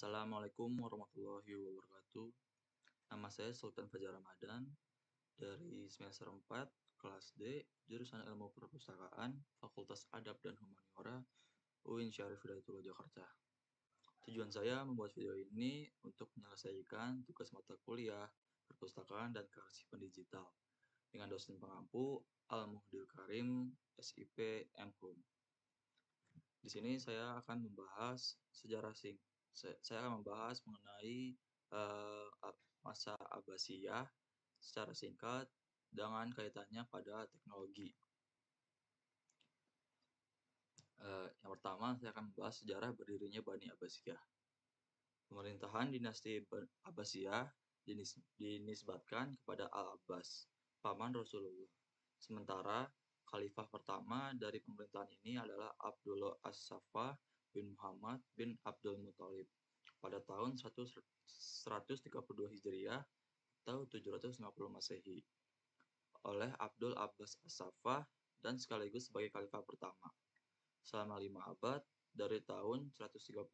Assalamualaikum warahmatullahi wabarakatuh. Nama saya Sultan Fajar Ramadan dari semester 4, kelas D, jurusan Ilmu Perpustakaan, Fakultas Adab dan Humaniora, UIN Syarif Hidayatullah Jakarta. Tujuan saya membuat video ini untuk menyelesaikan tugas mata kuliah, perpustakaan, dan kearsipan digital dengan dosen pengampu Al-Muhdil Karim, SIP, MHUM. Di sini saya akan membahas sejarah saya akan membahas mengenai masa Abbasiyah secara singkat dengan kaitannya pada teknologi. Yang pertama, saya akan membahas sejarah berdirinya Bani Abbasiyah. Pemerintahan dinasti Abbasiyah dinisbatkan kepada Al-Abbas, paman Rasulullah. Sementara khalifah pertama dari pemerintahan ini adalah Abdullah As-Saffah bin Muhammad bin Abdul Muthalib pada tahun 132 Hijriah atau 750 Masehi oleh Abdul Abbas As-Saffah dan sekaligus sebagai khalifah pertama selama 5 abad dari tahun 132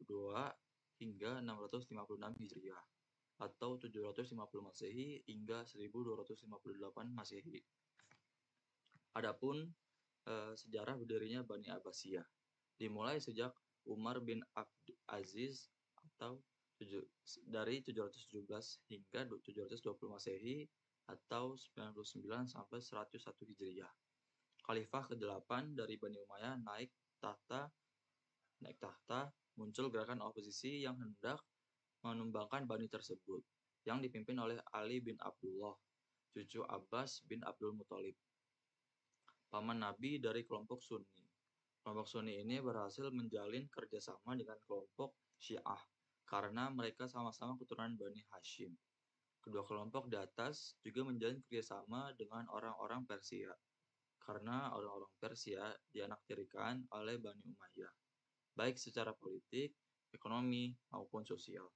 hingga 656 Hijriah atau 750 Masehi hingga 1258 Masehi. Adapun sejarah berdirinya Bani Abbasiyah dimulai sejak Umar bin Abdul Aziz atau dari 717 hingga 720 Masehi atau 99 sampai 101 Hijriah. Khalifah ke-8 dari Bani Umayyah naik tahta, muncul gerakan oposisi yang hendak menumbangkan Bani tersebut, yang dipimpin oleh Ali bin Abdullah, cucu Abbas bin Abdul Muthalib, paman Nabi dari kelompok Sunni. Kelompok Sunni ini berhasil menjalin kerjasama dengan kelompok Syiah karena mereka sama-sama keturunan Bani Hashim. Kedua kelompok di atas juga menjalin kerjasama dengan orang-orang Persia karena orang-orang Persia dianaktirikan oleh Bani Umayyah, baik secara politik, ekonomi, maupun sosial.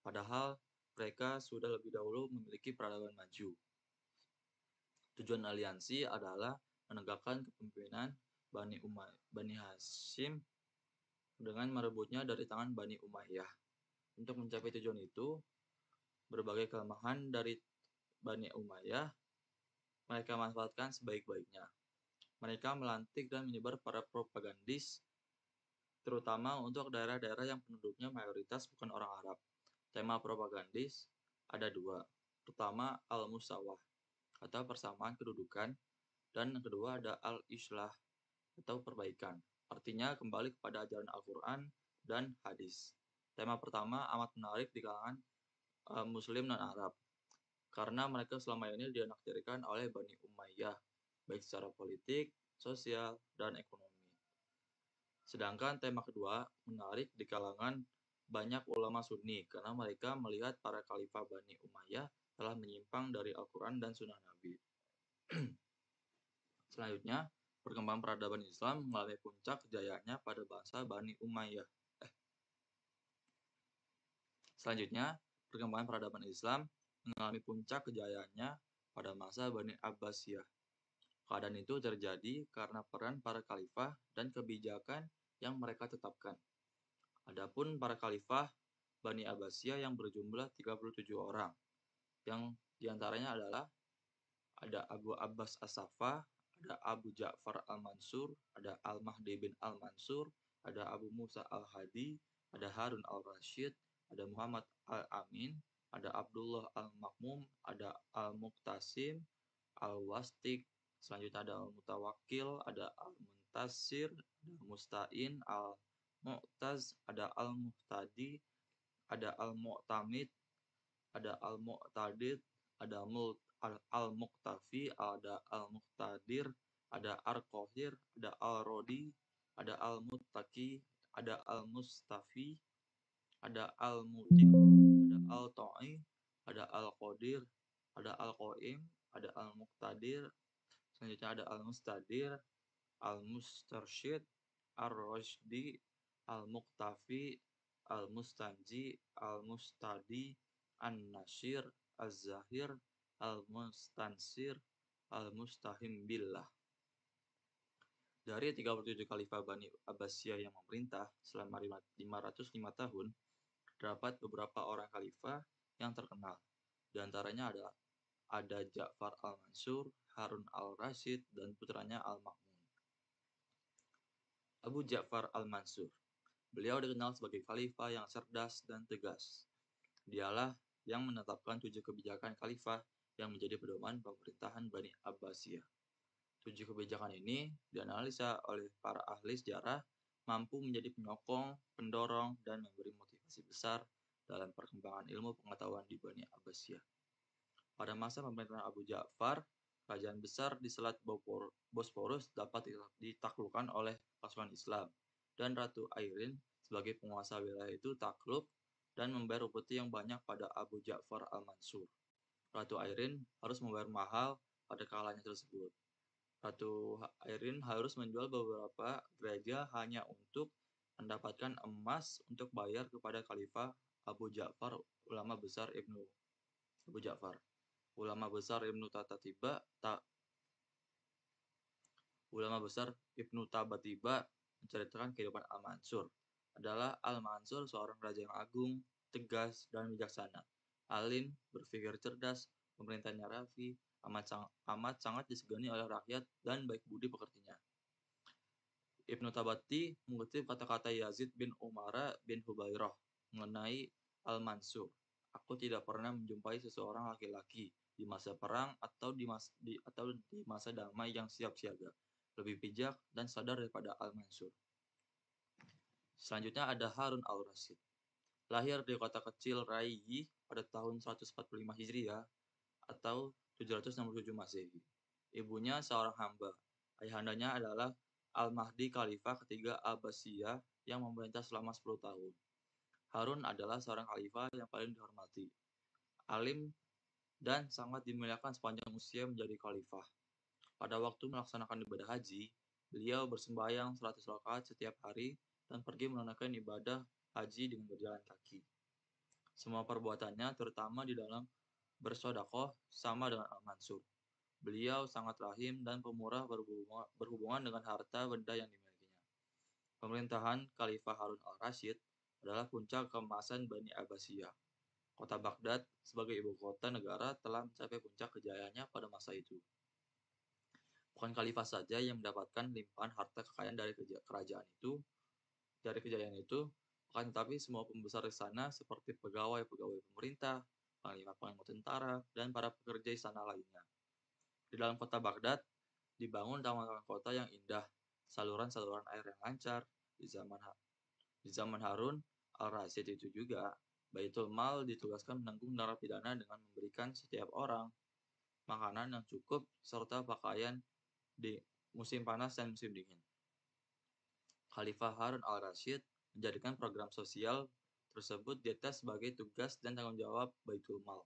Padahal mereka sudah lebih dahulu memiliki peradaban maju. Tujuan aliansi adalah menegakkan kepemimpinan Bani Hashim dengan merebutnya dari tangan Bani Umayyah. Untuk mencapai tujuan itu, berbagai kelemahan dari Bani Umayyah mereka manfaatkan sebaik-baiknya. Mereka melantik dan menyebar para propagandis, terutama untuk daerah-daerah yang penduduknya mayoritas bukan orang Arab. Tema propagandis ada dua. Pertama, al-musawah atau persamaan kedudukan, dan yang kedua ada al-islah atau perbaikan. Artinya kembali kepada ajaran Al-Quran dan hadis. Tema pertama amat menarik di kalangan Muslim dan Arab, karena mereka selama ini dianaktirikan oleh Bani Umayyah, baik secara politik, sosial, dan ekonomi. Sedangkan tema kedua menarik di kalangan banyak ulama Sunni, karena mereka melihat para khalifah Bani Umayyah telah menyimpang dari Al-Quran dan Sunnah Nabi. Selanjutnya, perkembangan peradaban Islam mengalami puncak kejayaannya pada bangsa Bani Umayyah. Selanjutnya, perkembangan peradaban Islam mengalami puncak kejayaannya pada masa Bani Abbasiyah. Keadaan itu terjadi karena peran para khalifah dan kebijakan yang mereka tetapkan. Adapun para khalifah Bani Abbasiyah yang berjumlah 37 orang, yang diantaranya adalah ada Abu Abbas As-Saffah, ada Abu Ja'far Al-Mansur, ada Al-Mahdi bin Al-Mansur, ada Abu Musa Al-Hadi, ada Harun Al-Rashid, ada Muhammad Al-Amin, ada Abdullah Al-Makmum, ada Al-Muqtasim, Al-Wastik, selanjutnya ada Al-Mutawakkil, ada Al-Muntasir, ada Musta'in, Al-Mu'taz, ada Al-Muhtadi, ada Al-Mu'tamid, ada Al-Mu'tadid, ada Al-Muqtafi, ada Al-Muqtadir, ada Al-Qahir, ada Al-Rodi, ada Al-Muttaqi, ada Al-Mustafi, ada Al-Muti, ada Al-Ta'i, ada Al-Qadir, ada Al-Qaim, ada Al-Muqtadir, selanjutnya ada Al-Mustadir, Al-Mustarsyid, Ar-Rashdi, Al-Muqtafi, Al-Mustanji, Al-Mustadi, An-Nasyir, Az-Zahir, Al-Mustansir, Al-Mustahim Billah. Dari 37 khalifah Bani Abbasiyah yang memerintah selama 505 tahun, terdapat beberapa orang khalifah yang terkenal. Di antaranya ada Ja'far al-Mansur, Harun al-Rasyid, dan putranya al-Ma'mun. Abu Ja'far al-Mansur. Beliau dikenal sebagai khalifah yang cerdas dan tegas. Dialah yang menetapkan 7 kebijakan khalifah yang menjadi pedoman pemerintahan Bani Abbasiyah. 7 kebijakan ini dianalisa oleh para ahli sejarah mampu menjadi penyokong, pendorong, dan memberi motivasi besar dalam perkembangan ilmu pengetahuan di Bani Abbasiyah. Pada masa pemerintahan Abu Ja'far, kerajaan besar di Selat Bosporus dapat ditaklukkan oleh pasukan Islam, dan Ratu Airin sebagai penguasa wilayah itu takluk dan membayar upeti yang banyak pada Abu Ja'far al-Mansur. Ratu Airin harus membayar mahal pada kekalahannya tersebut. Ratu Airin harus menjual beberapa gereja hanya untuk mendapatkan emas untuk bayar kepada Khalifah Abu Ja'far, ulama besar Ibnu Abu Ja'far. Ulama besar Ibnu Tabatiba menceritakan kehidupan Al-Mansur. Al-Mansur seorang raja yang agung, tegas, dan bijaksana. Alim, berpikir cerdas, pemerintahnya rapi, amat sangat disegani oleh rakyat, dan baik budi pekertinya. Ibnu Tabati mengutip kata-kata Yazid bin Umara bin Hubairah mengenai Al-Mansur. Aku tidak pernah menjumpai seseorang laki-laki di masa perang atau di masa damai yang siap siaga, lebih bijak dan sadar daripada Al-Mansur. Selanjutnya ada Harun al-Rasyid. Lahir di kota kecil Rayyi pada tahun 145 Hijriah atau 767 Masehi. Ibunya seorang hamba. Ayahandanya adalah Al-Mahdi Khalifah ketiga Abbasiyah yang memerintah selama 10 tahun. Harun adalah seorang khalifah yang paling dihormati, alim, dan sangat dimuliakan sepanjang usia menjadi khalifah. Pada waktu melaksanakan ibadah haji, beliau bersembahyang 100 rakaat setiap hari dan pergi menunaikan ibadah haji dengan berjalan kaki. Semua perbuatannya, terutama di dalam bersedekah, sama dengan Al-Mansur. Beliau sangat rahim dan pemurah berhubungan dengan harta benda yang dimilikinya. Pemerintahan Khalifah Harun al-Rasyid adalah puncak keemasan Bani Abbasiyah. Kota Baghdad sebagai ibu kota negara telah mencapai puncak kejayaannya pada masa itu. Bukan khalifah saja yang mendapatkan limpahan harta kekayaan dari kejayaan itu, akan tetapi semua pembesar di sana seperti pegawai-pegawai pemerintah, panglima-panglima tentara, dan para pekerja istana lainnya. Di dalam kota Baghdad dibangun taman-taman kota yang indah, saluran-saluran air yang lancar. Di zaman Harun al-Rasyid itu juga, Baitul Mal ditugaskan menanggung narapidana dengan memberikan setiap orang makanan yang cukup serta pakaian di musim panas dan musim dingin. Khalifah Harun al-Rasyid menjadikan program sosial tersebut diatas sebagai tugas dan tanggung jawab Baitul Mal.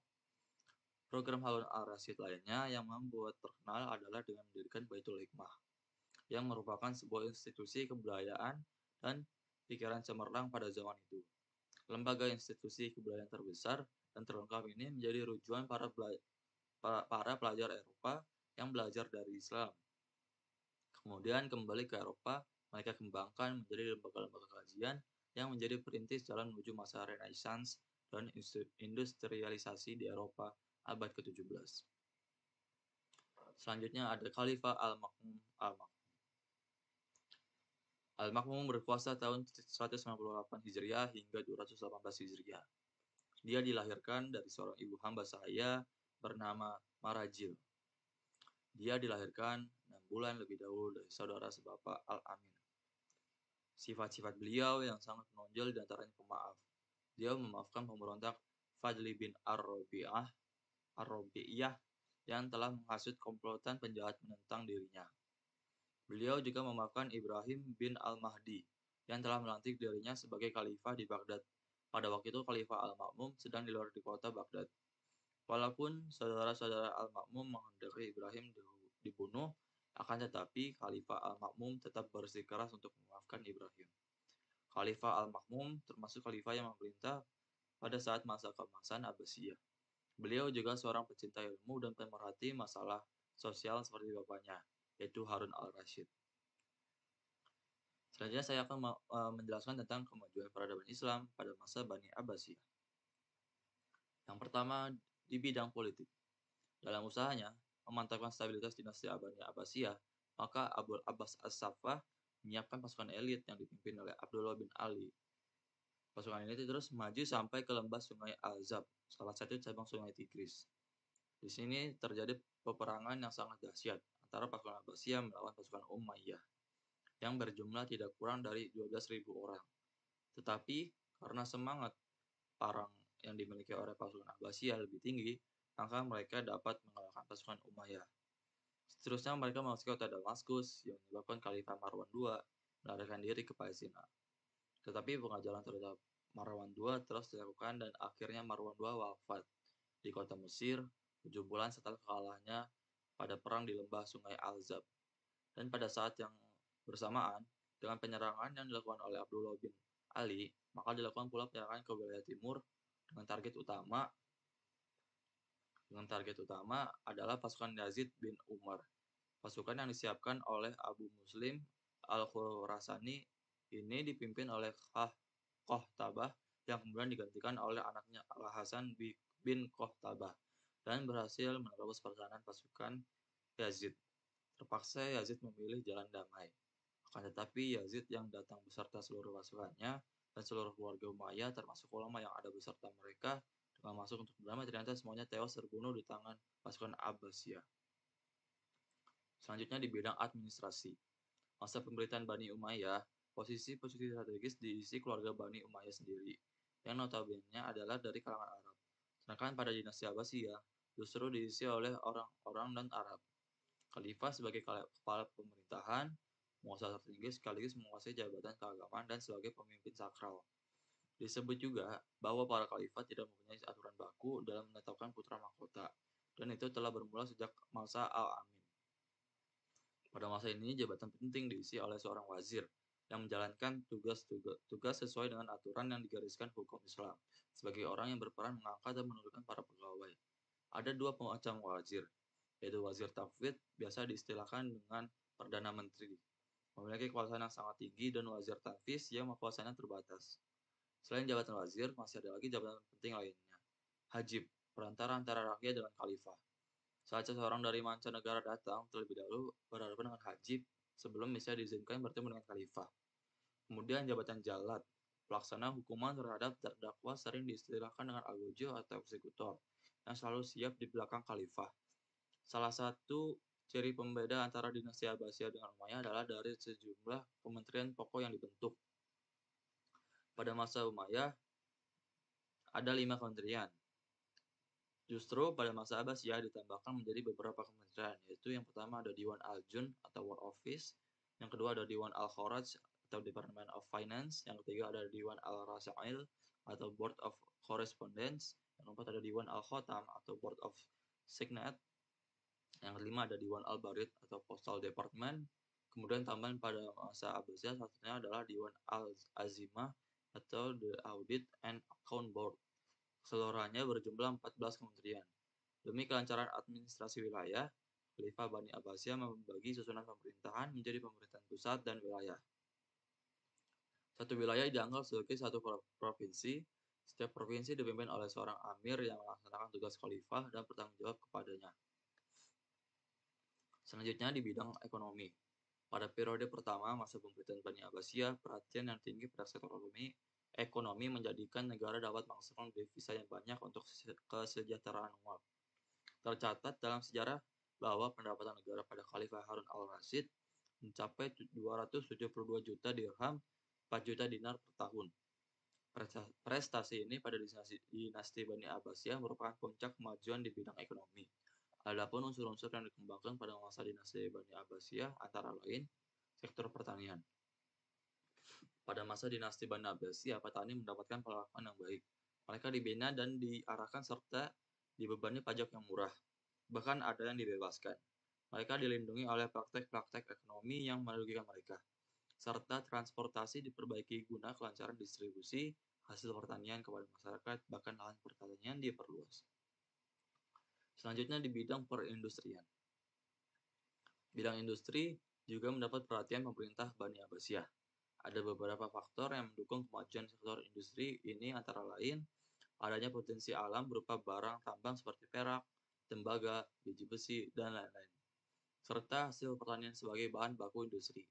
Program Harun al-Rasyid lainnya yang membuat terkenal adalah dengan mendirikan Baitul Hikmah, yang merupakan sebuah institusi kebudayaan dan pikiran cemerlang pada zaman itu. Lembaga institusi kebudayaan terbesar dan terlengkap ini menjadi rujukan para pelajar Eropa yang belajar dari Islam. Kemudian kembali ke Eropa, mereka kembangkan menjadi lembaga-lembaga kajian yang menjadi perintis jalan menuju masa Renaissance dan industrialisasi di Eropa abad ke-17. Selanjutnya ada Khalifah Al-Ma'mun. Al-Ma'mun berkuasa tahun 198 Hijriah hingga 218 Hijriah. Dia dilahirkan dari seorang ibu hamba sahaya bernama Marajil. Dia dilahirkan 6 bulan lebih dahulu dari saudara sebapak Al-Amin. Sifat-sifat beliau yang sangat menonjol diantaranya pemaaf. Dia memaafkan pemberontak Fadli bin Ar-Rabi'iyah yang telah menghasut komplotan penjahat menentang dirinya. Beliau juga memaafkan Ibrahim bin Al-Mahdi yang telah melantik dirinya sebagai khalifah di Baghdad. Pada waktu itu Khalifah Al-Ma'mun sedang di luar di kota Baghdad. Walaupun saudara-saudara Al-Ma'mun menghendaki Ibrahim dibunuh, akan tetapi Khalifah Al-Ma'mun tetap bersikeras untuk memaafkan Ibrahim. Khalifah Al-Ma'mun termasuk khalifah yang memerintah pada saat masa keemasan Abbasiyah. Beliau juga seorang pecinta ilmu dan pemerhati masalah sosial seperti bapaknya, yaitu Harun al-Rasyid. Selanjutnya saya akan menjelaskan tentang kemajuan peradaban Islam pada masa Bani Abbasiyah. Yang pertama, di bidang politik. Dalam usahanya memantapkan stabilitas dinasti Bani Abbasiyah, maka Abul Abbas As-Saffah menyiapkan pasukan elit yang dipimpin oleh Abdullah bin Ali. Pasukan ini terus maju sampai ke lembah Sungai Al-Zab, salah satu cabang Sungai Tigris. Di sini terjadi peperangan yang sangat dahsyat antara pasukan Abbasiyah melawan pasukan Umayyah yang berjumlah tidak kurang dari 12.000 orang. Tetapi karena semangat perang yang dimiliki oleh pasukan Abbasiyah lebih tinggi, maka mereka dapat mengalahkan pasukan Umayyah. Seterusnya mereka memasuki kota Damaskus yang menyebabkan Khalifah Marwan II melarikan diri ke Palestina. Tetapi pengajaran terhadap Marwan II terus dilakukan dan akhirnya Marwan II wafat di kota Mesir 7 bulan setelah kekalahannya pada perang di lembah Sungai Al-Zab. Dan pada saat yang bersamaan, dengan penyerangan yang dilakukan oleh Abdullah bin Ali, maka dilakukan pula penyerangan ke wilayah timur dengan target utama adalah pasukan Yazid bin Umar. Pasukan yang disiapkan oleh Abu Muslim Al-Khurasani ini dipimpin oleh Qohtabah yang kemudian digantikan oleh anaknya Al-Hasan bin Qohtabah dan berhasil menerobos pertahanan pasukan Yazid. Terpaksa Yazid memilih jalan damai. Akan tetapi Yazid yang datang beserta seluruh pasukannya dan seluruh keluarga Umayyah termasuk ulama yang ada beserta mereka dengan masuk untuk berdamai ternyata semuanya tewas terbunuh di tangan pasukan Abbasiyah. Selanjutnya di bidang administrasi. Masa pemerintahan Bani Umayyah, posisi-posisi strategis diisi keluarga Bani Umayyah sendiri, yang notabene adalah dari kalangan Arab. Sedangkan pada dinasti Abbasiyah, justru diisi oleh orang-orang non-Arab. Khalifah sebagai kepala pemerintahan, penguasa strategis sekaligus menguasai jabatan keagamaan dan sebagai pemimpin sakral. Disebut juga bahwa para khalifah tidak mempunyai aturan baku dalam menetapkan putra mahkota, dan itu telah bermula sejak masa Al-Amin. Pada masa ini, jabatan penting diisi oleh seorang wazir yang menjalankan tugas sesuai dengan aturan yang digariskan hukum Islam, sebagai orang yang berperan mengangkat dan menurunkan para pegawai. Ada dua macam wazir, yaitu wazir tafwid, biasa diistilahkan dengan Perdana Menteri, memiliki kekuasaan yang sangat tinggi, dan wazir tanfiz yang kekuasaannya terbatas. Selain jabatan wazir, masih ada lagi jabatan penting lainnya. Hajib, perantara antara rakyat dengan khalifah. Saat seseorang dari mancanegara datang, terlebih dahulu berhadapan dengan hajib sebelum bisa diizinkan bertemu dengan khalifah. Kemudian jabatan jalad, pelaksana hukuman terhadap terdakwa sering diistilahkan dengan algojo atau eksekutor, yang selalu siap di belakang khalifah. Salah satu ciri pembeda antara dinasti Abbasiyah dengan Umayyah adalah dari sejumlah kementerian pokok yang dibentuk. Pada masa Umayyah, ada 5 kementerian. Justru pada masa Abbasiyah ditambahkan menjadi beberapa kementerian, yaitu yang pertama ada Diwan Al-Jun atau War Office, yang kedua ada Diwan Al-Kharaj atau Department of Finance, yang ketiga ada Diwan Al-Rasail atau Board of Correspondence, yang keempat ada Diwan Al-Khotam atau Board of Signet, yang kelima ada Diwan Al-Barid atau Postal Department, kemudian tambahan pada masa Abbasiyah satunya adalah Diwan Al-Azimah atau The Audit and Account Board. Keseluruhannya berjumlah 14 kementerian. Demi kelancaran administrasi wilayah, Khalifah Bani Abbasiyah membagi susunan pemerintahan menjadi pemerintahan pusat dan wilayah. Satu wilayah dianggap sebagai satu provinsi. Setiap provinsi dipimpin oleh seorang amir yang melaksanakan tugas khalifah dan bertanggung jawab kepadanya. Selanjutnya di bidang ekonomi. Pada periode pertama masa pemerintahan Bani Abbasiyah, perhatian yang tinggi pada sektor ekonomi menjadikan negara dapat menghasilkan devisa yang banyak untuk kesejahteraan umat. Tercatat dalam sejarah bahwa pendapatan negara pada Khalifah Harun al-Rasyid mencapai 272 juta dirham, 4 juta dinar per tahun. Prestasi ini pada dinasti Bani Abbasiyah merupakan puncak kemajuan di bidang ekonomi. Adapun unsur-unsur yang dikembangkan pada masa dinasti Bani Abbasiyah antara lain sektor pertanian. Pada masa dinasti Bani Abbasiyah, petani mendapatkan perlakuan yang baik. Mereka dibina dan diarahkan serta dibebani pajak yang murah. Bahkan ada yang dibebaskan. Mereka dilindungi oleh praktek-praktek ekonomi yang merugikan mereka. Serta transportasi diperbaiki guna kelancaran distribusi hasil pertanian kepada masyarakat, bahkan lahan pertanian diperluas. Selanjutnya di bidang perindustrian. Bidang industri juga mendapat perhatian pemerintah Bani Abbasiyah. Ada beberapa faktor yang mendukung kemajuan sektor industri ini antara lain adanya potensi alam berupa barang tambang seperti perak, tembaga, biji besi, dan lain-lain, serta hasil pertanian sebagai bahan baku industri.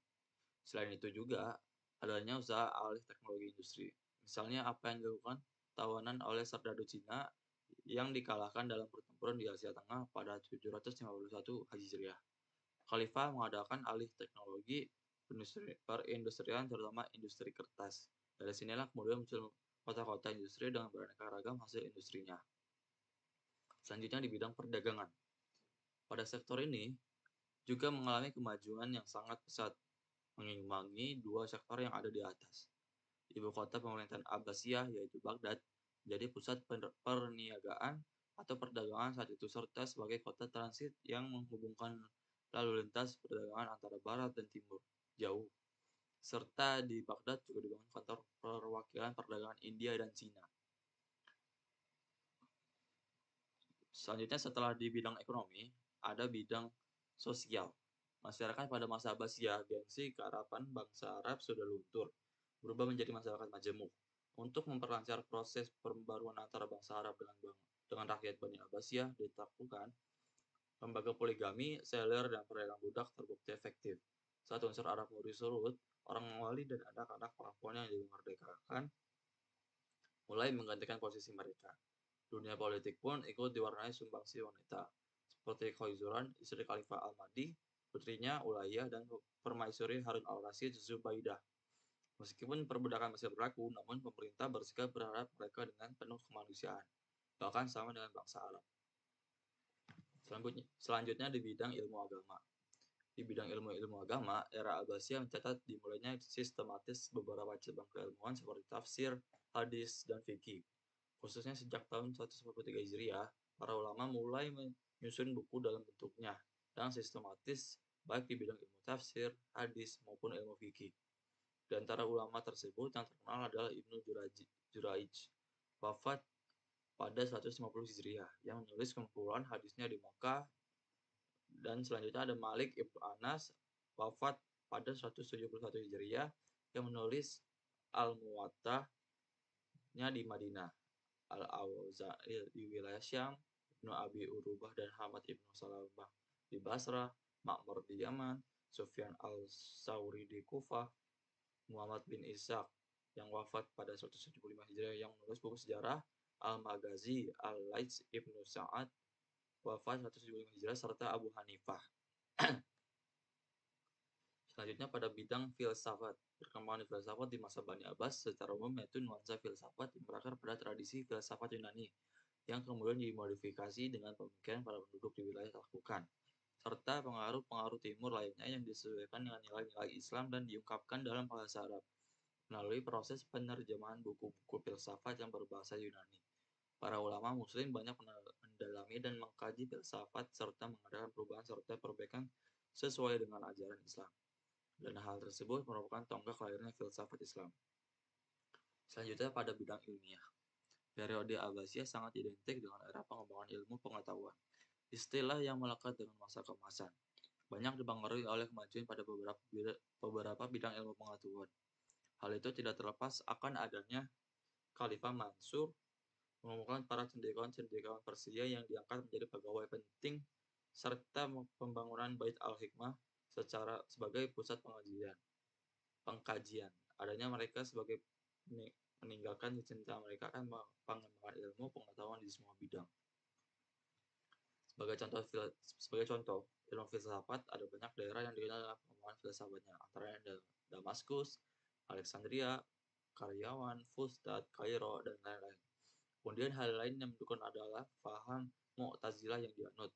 Selain itu juga adanya usaha alih teknologi industri. Misalnya apa yang dilakukan tawanan oleh serdadu Cina yang dikalahkan dalam pertempuran di Asia Tengah pada 751 Hijriah. Khalifah mengadakan alih teknologi perindustrian terutama industri kertas. Dari sinilah kemudian muncul kota-kota industri dengan beraneka ragam hasil industrinya. Selanjutnya di bidang perdagangan. Pada sektor ini juga mengalami kemajuan yang sangat pesat, mengimbangi dua sektor yang ada di atas. Ibu kota pemerintahan Abbasiyah yaitu Baghdad menjadi pusat perniagaan atau perdagangan saat itu serta sebagai kota transit yang menghubungkan lalu lintas perdagangan antara barat dan timur jauh. Serta di Baghdad juga dibangun kantor perwakilan perdagangan India dan Cina. Selanjutnya setelah di bidang ekonomi, ada bidang sosial. Masyarakat pada masa Abbasiyah, gengsi kearapan bangsa Arab sudah luntur, berubah menjadi masyarakat majemuk. Untuk memperlancar proses pembaruan antara bangsa Arab dengan rakyat Bani Abbasiyah dilakukan, lembaga poligami, seller, dan pedagang budak terbukti efektif. Saat unsur Arab mulai surut, orang Mawali dan anak-anak perempuan yang dimerdekakan mulai menggantikan posisi mereka. Dunia politik pun ikut diwarnai sumbangsi wanita, seperti Khaizuran, istri Khalifah Al-Mahdi, putrinya Ulayah, dan permaisuri Harun al-Rasyid Zubaidah. Meskipun perbudakan masih berlaku, namun pemerintah bersikap berharap mereka dengan penuh kemanusiaan, bahkan sama dengan bangsa Arab. Selanjutnya di bidang ilmu agama. Di bidang ilmu agama, era Abbasiyah mencatat dimulainya sistematis beberapa cabang keilmuan seperti tafsir, hadis, dan fikih. Khususnya sejak tahun 143 Hijriah, para ulama mulai menyusun buku dalam bentuknya dan sistematis baik di bidang ilmu tafsir, hadis, maupun ilmu fikih. Di antara ulama tersebut yang terkenal adalah Ibnu Juraij, wafat pada 150 Hijriah, yang menulis kumpulan hadisnya di Makkah. Dan selanjutnya ada Malik Ibnu Anas, wafat pada 171 Hijriah, yang menulis Al-Muwattah-nya di Madinah. Al-Auza'i di wilayah Syam, Ibnu Abi Urubah dan Hamad Ibnu Salamah di Basrah, Ma'mar di Yaman, Sufyan al-Sauri di Kufah, Muhammad bin Ishaq yang wafat pada 175 Hijriah yang menulis buku sejarah, Al-Maghazi, Al-Laits Ibnu Sa'ad wafat 175 Hijriah serta Abu Hanifah. Selanjutnya pada bidang filsafat. Perkembangan filsafat di masa Bani Abbas secara umum yaitu nuansa filsafat yang berakar pada tradisi filsafat Yunani yang kemudian dimodifikasi dengan pemikiran para penduduk di wilayah lakukan, serta pengaruh-pengaruh timur lainnya yang disesuaikan dengan nilai-nilai Islam dan diungkapkan dalam bahasa Arab melalui proses penerjemahan buku-buku filsafat yang berbahasa Yunani. Para ulama muslim banyak mendalami dan mengkaji filsafat serta mengadakan perubahan serta perbaikan sesuai dengan ajaran Islam. Dan hal tersebut merupakan tonggak lahirnya filsafat Islam. Selanjutnya pada bidang ilmiah. Periode Abbasiyah sangat identik dengan era pengembangan ilmu pengetahuan. Istilah yang melekat dengan masa keemasan. Banyak dipengaruhi oleh kemajuan pada beberapa bidang ilmu pengetahuan. Hal itu tidak terlepas akan adanya Khalifah Mansur mengumumkan para cendekiawan Persia yang diangkat menjadi pegawai penting serta pembangunan Bait al-Hikmah sebagai pusat pengkajian. Adanya mereka sebagai meninggalkan cita-cita mereka akan pengembangan ilmu pengetahuan di semua bidang. Sebagai contoh, ilmu filsafat ada banyak daerah yang dikenal dalam pengembangan filsafatnya, antaranya Damaskus, Alexandria, Karyawan, Fustat, Kairo, dan lain-lain. Kemudian hal lain yang mendukung adalah paham Mu'tazilah yang dianut,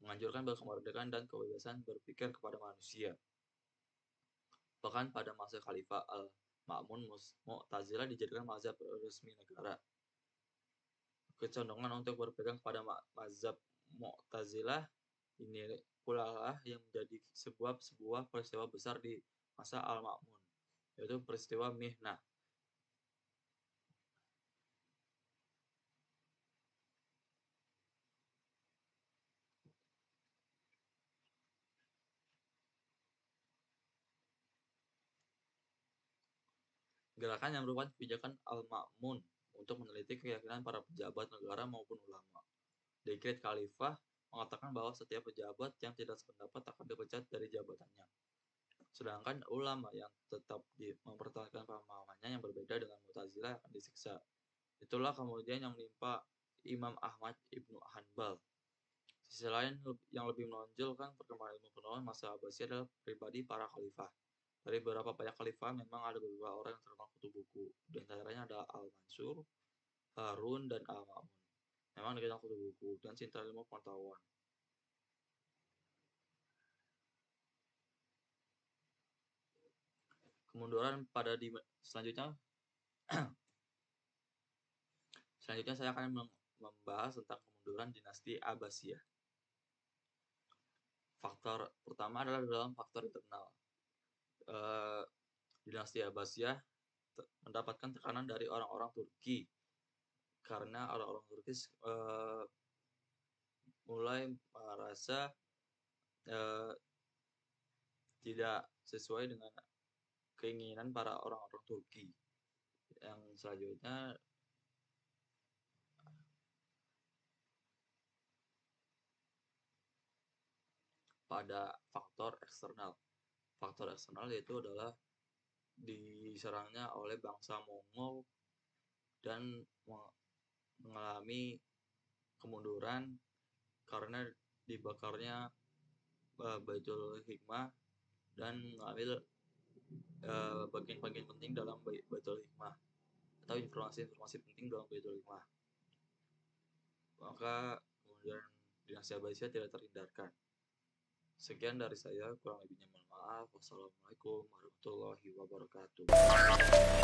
menganjurkan kemerdekaan dan kebebasan berpikir kepada manusia. Bahkan pada masa Khalifah Al-Ma'mun, Mu'tazilah dijadikan mazhab resmi negara. Kecondongan untuk berpegang pada mazhab Mu'tazilah ini pula lah yang menjadi sebuah peristiwa besar di masa Al-Ma'mun, yaitu peristiwa Mihnah. Gerakan yang merupakan kebijakan Al-Ma'mun untuk meneliti keyakinan para pejabat negara maupun ulama. Dekret Khalifah mengatakan bahwa setiap pejabat yang tidak sependapat akan dipecat dari jabatannya. Sedangkan ulama yang tetap mempertahankan pemahamannya yang berbeda dengan Mu'tazilah akan disiksa. Itulah kemudian yang menimpa Imam Ahmad Ibnu Hanbal. Sisi lain yang lebih menonjolkan perkembangan ilmu pengetahuan masa Abbasiyah adalah pribadi para khalifah. Dari beberapa banyak khalifah memang ada beberapa orang yang terkenal kutu buku. Di antaranya ada Al-Mansur, Harun, dan Al-Ma'mun. Memang dikenal kutu buku dan cinta ilmu pengetahuan. Kemunduran pada selanjutnya saya akan membahas tentang kemunduran dinasti Abbasiyah. Faktor pertama adalah dalam faktor internal. Dinasti Abbasiyah mendapatkan tekanan dari orang-orang Turki karena orang-orang Turki mulai merasa tidak sesuai dengan keinginan para orang-orang Turki. Yang selanjutnya pada faktor eksternal. Faktor eksternal yaitu adalah diserangnya oleh bangsa Mongol dan mengalami kemunduran karena dibakarnya Baitul Hikmah dan mengambil bagian-bagian penting dalam Baitul Hikmah atau informasi-informasi penting dalam Baitul Hikmah. Maka kemudian dinasti Abbasiyah tidak terhindarkan. Sekian dari saya, kurang lebihnya mohon maaf. Wassalamualaikum warahmatullahi wabarakatuh.